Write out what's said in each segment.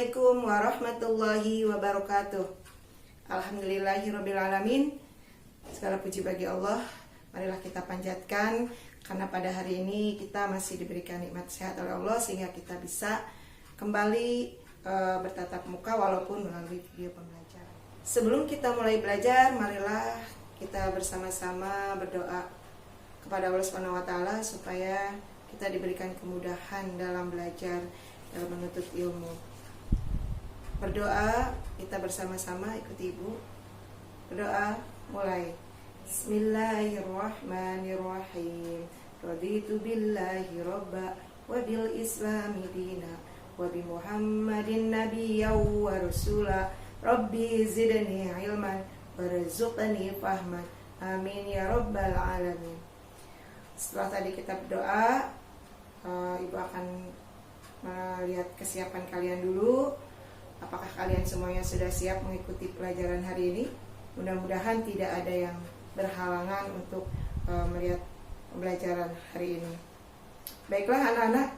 Assalamualaikum warahmatullahi wabarakatuh. Alhamdulillahirrabbilalamin. Segala puji bagi Allah. Marilah kita panjatkan, karena pada hari ini kita masih diberikan nikmat sehat oleh Allah, sehingga kita bisa kembali bertatap muka walaupun melalui video pembelajaran. Sebelum kita mulai belajar, marilah kita bersama-sama berdoa kepada Allah SWT supaya kita diberikan kemudahan dalam belajar, dalam menuntut ilmu. Berdoa, kita bersama-sama, ikuti ibu. Berdoa, mulai. Bismillahirrahmanirrahim. Raditu billahi robba, wa bil islami dina, wa bi muhammadin nabiyya wa rasula. Rabbi zidni ilman, warzuqni fahman. Amin ya rabbal alamin. Setelah tadi kita berdoa, ibu akan melihat kesiapan kalian dulu. Apakah kalian semuanya sudah siap mengikuti pelajaran hari ini? Mudah-mudahan tidak ada yang berhalangan untuk melihat pembelajaran hari ini. Baiklah anak-anak,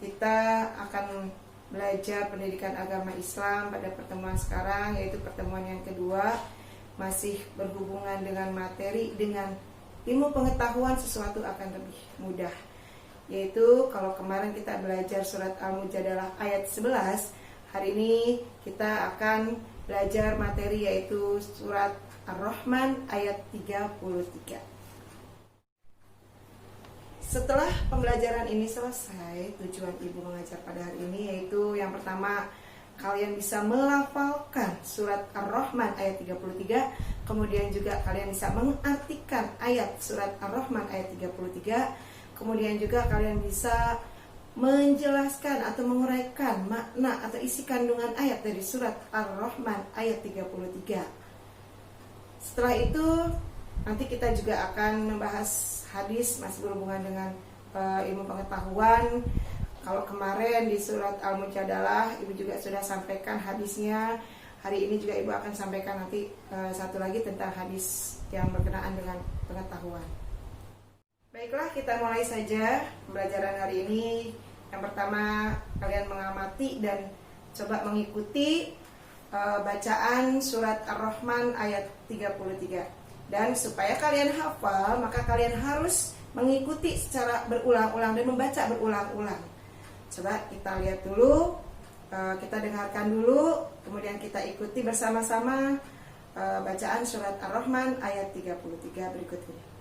kita akan belajar pendidikan agama Islam pada pertemuan sekarang, yaitu pertemuan yang kedua, masih berhubungan dengan materi, dengan ilmu pengetahuan sesuatu akan lebih mudah. Yaitu kalau kemarin kita belajar surat Al-Mujadalah ayat 11, hari ini kita akan belajar materi yaitu surat Ar-Rahman ayat 33. Setelah pembelajaran ini selesai, tujuan ibu mengajar pada hari ini yaitu yang pertama, kalian bisa melafalkan surat Ar-Rahman ayat 33. Kemudian juga kalian bisa mengartikan ayat surat Ar-Rahman ayat 33. Kemudian juga kalian bisa menjelaskan atau menguraikan makna atau isi kandungan ayat dari surat Ar-Rahman ayat 33. Setelah itu nanti kita juga akan membahas hadis, masih berhubungan dengan ilmu pengetahuan. Kalau kemarin di surat Al-Mujadalah ibu juga sudah sampaikan hadisnya. Hari ini juga ibu akan sampaikan nanti satu lagi tentang hadis yang berkenaan dengan pengetahuan. Baiklah, kita mulai saja pembelajaran hari ini. Yang pertama, kalian mengamati dan coba mengikuti bacaan surat Ar-Rahman ayat 33. Dan supaya kalian hafal, maka kalian harus mengikuti secara berulang-ulang dan membaca berulang-ulang. Coba kita lihat dulu, kita dengarkan dulu, kemudian kita ikuti bersama-sama bacaan surat Ar-Rahman ayat 33 berikut ini.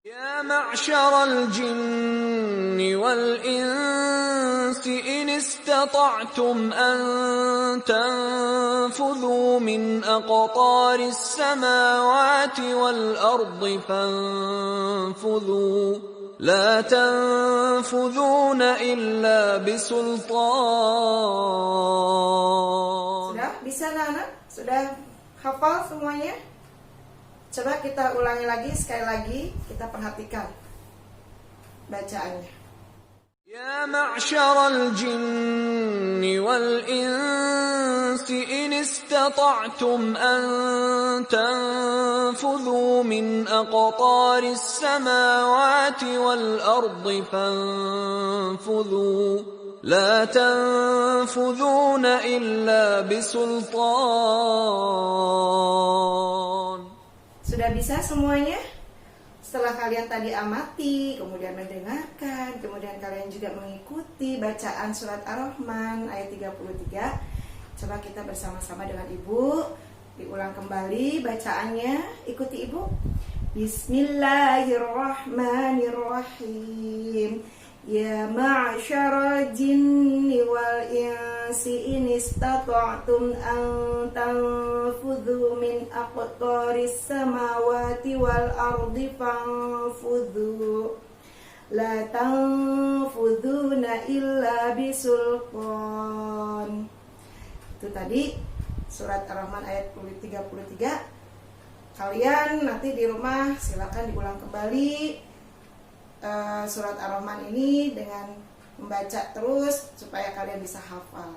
يا معشر الجن والإنس إن استطعتم أن تنفذوا من أقطار السماوات والأرض فانفذوا لا تنفذون إلا بسلطان. Sudah bisa anak? Sudah hafal semuanya? Coba kita ulangi lagi, sekali lagi kita perhatikan bacaannya. يا معشر الجن والإنس إن استطعتم أن تنفذوا من أقطار السماوات والأرض فانفذوا لا تنفذون إلا بسلطان. Sudah bisa semuanya? Setelah kalian tadi amati, kemudian mendengarkan, kemudian kalian juga mengikuti bacaan surat Ar-Rahman ayat 33. Coba kita bersama-sama dengan ibu diulang kembali bacaannya. Ikuti ibu. Bismillahirrahmanirrahim. Ya ma'syara jinni wal insi in istata'tum an tanfudhu min aqtaris samawati wal ardi fanfudhu la tanfudhuna illa bisultan. Itu tadi surat Ar-Rahman ayat 33. Kalian nanti di rumah silakan diulang kembali surat Ar-Rahman ini dengan membaca terus supaya kalian bisa hafal.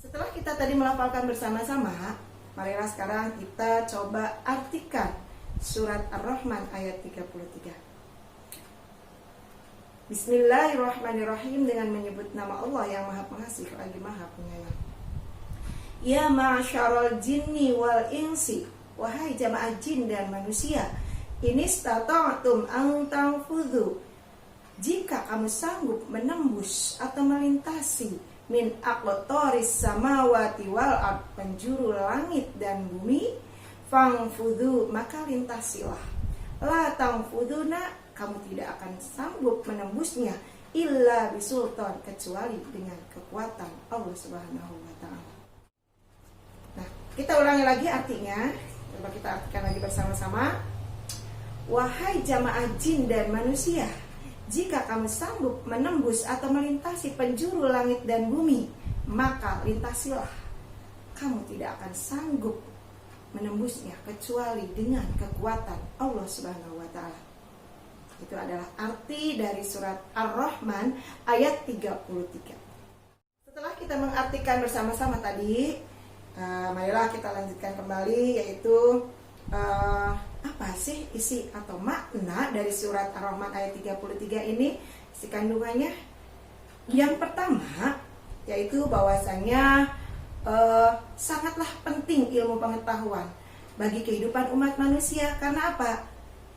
Setelah kita tadi melafalkan bersama-sama, marilah sekarang kita coba artikan surat Ar-Rahman ayat 33. Bismillahirrahmanirrahim, dengan menyebut nama Allah yang Maha Pengasih lagi Maha Penyayang. Ya ma'syaral jinni wal insi, wahai jamaah jin dan manusia, inistata'tum an tanfudhu, jika kamu sanggup menembus atau melintasi min aqtaris samawati wal ard, penjuru langit dan bumi, fangfudhu, maka lintasilah. La tangfuduna, kamu tidak akan sanggup menembusnya illa bisultan, kecuali dengan kekuatan Allah Subhanahu wa taala. Nah, kita ulangi lagi artinya. Coba kita artikan lagi bersama-sama. Wahai jamaah jin dan manusia, jika kamu sanggup menembus atau melintasi penjuru langit dan bumi, maka lintasilah. Kamu tidak akan sanggup menembusnya kecuali dengan kekuatan Allah Subhanahu wa taala. Itu adalah arti dari surat Ar-Rahman ayat 33. Setelah kita mengartikan bersama-sama tadi, marilah kita lanjutkan kembali, yaitu apa sih isi atau makna dari surat Ar-Rahman ayat 33 ini, isi kandungannya. Yang pertama yaitu bahwasanya sangatlah penting ilmu pengetahuan bagi kehidupan umat manusia. Karena apa?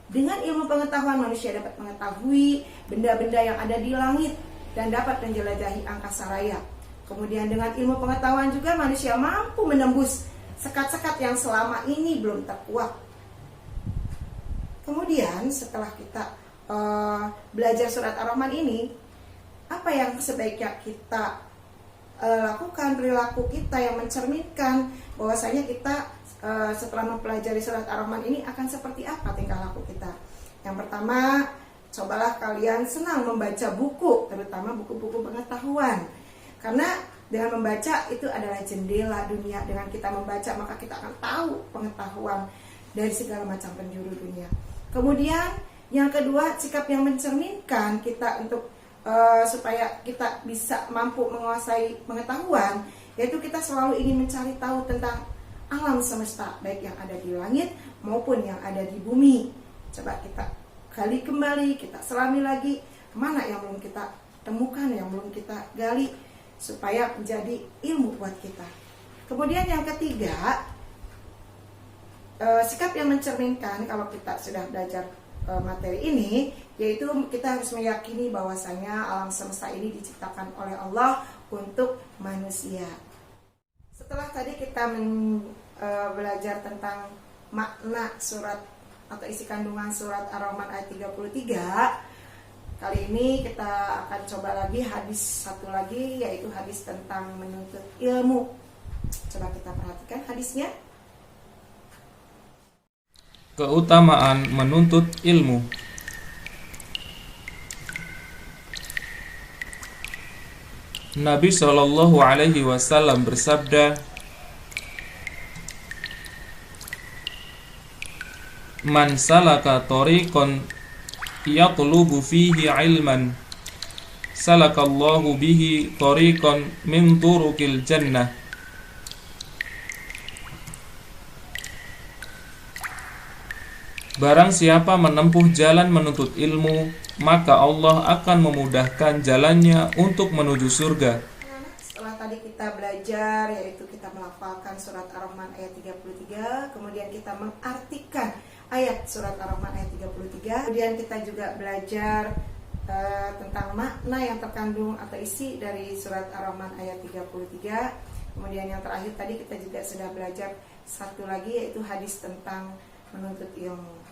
Dengan ilmu pengetahuan manusia dapat mengetahui benda-benda yang ada di langit dan dapat menjelajahi angkasa raya. Kemudian dengan ilmu pengetahuan juga manusia mampu menembus sekat-sekat yang selama ini belum terkuak. Kemudian setelah kita belajar surat Ar-Rahman ini, apa yang sebaiknya kita lakukan, perilaku kita yang mencerminkan bahwasanya kita setelah mempelajari surat Ar-Rahman ini akan seperti apa tingkah laku kita. Yang pertama, cobalah kalian senang membaca buku, terutama buku-buku pengetahuan. Karena dengan membaca itu adalah jendela dunia. Dengan kita membaca maka kita akan tahu pengetahuan dari segala macam penjuru dunia. Kemudian yang kedua, sikap yang mencerminkan kita untuk supaya kita bisa mampu menguasai pengetahuan, yaitu kita selalu ingin mencari tahu tentang alam semesta, baik yang ada di langit maupun yang ada di bumi. Coba kita gali kembali, kita selami lagi kemana yang belum kita temukan, yang belum kita gali, supaya menjadi ilmu buat kita. Kemudian yang ketiga, sikap yang mencerminkan kalau kita sudah belajar materi ini, yaitu kita harus meyakini bahwasanya alam semesta ini diciptakan oleh Allah untuk manusia. Setelah tadi kita belajar tentang makna surat atau isi kandungan surat Ar-Rahman ayat 33, kali ini kita akan coba lagi hadis satu lagi, yaitu hadis tentang menuntut ilmu. Coba kita perhatikan hadisnya. Keutamaan menuntut ilmu. Nabi Shallallahu Alaihi Wasallam bersabda, "Man salaka tariqan yatlubu fihi ilman, salakallahu bihi tariqan min turuqil jannah." Barang siapa menempuh jalan menuntut ilmu, maka Allah akan memudahkan jalannya untuk menuju surga. Setelah tadi kita belajar, yaitu kita melafalkan surat Ar-Rahman ayat 33, kemudian kita mengartikan ayat surat Ar-Rahman ayat 33, kemudian kita juga belajar tentang makna yang terkandung atau isi dari surat Ar-Rahman ayat 33. Kemudian yang terakhir tadi kita juga sudah belajar satu lagi, yaitu hadis tentang menuntut ilmu.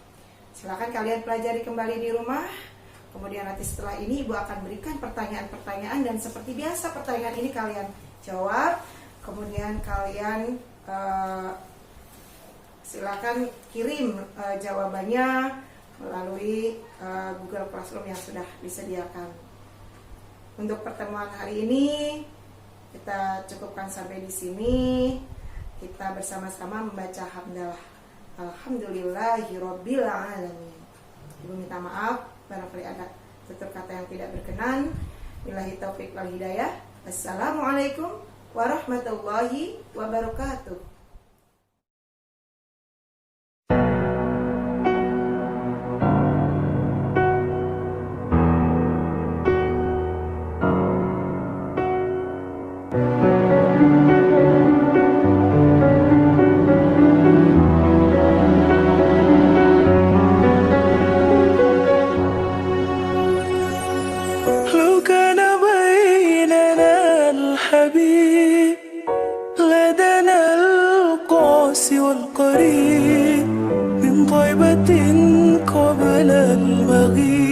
Silakan kalian pelajari kembali di rumah. Kemudian nanti setelah ini Ibu akan berikan pertanyaan-pertanyaan, dan seperti biasa pertanyaan ini kalian jawab. Kemudian kalian silakan kirim jawabannya melalui Google Classroom yang sudah disediakan. Untuk pertemuan hari ini kita cukupkan sampai di sini. Kita bersama-sama membaca hamdalah. Alhamdulillahirabbil alamin. Ibu minta maaf barangkali ada tutur kata yang tidak berkenan. Billahi taufik wal hidayah. Assalamualaikum warahmatullahi wabarakatuh. الشمس والقريب من طيبة قبل المغيب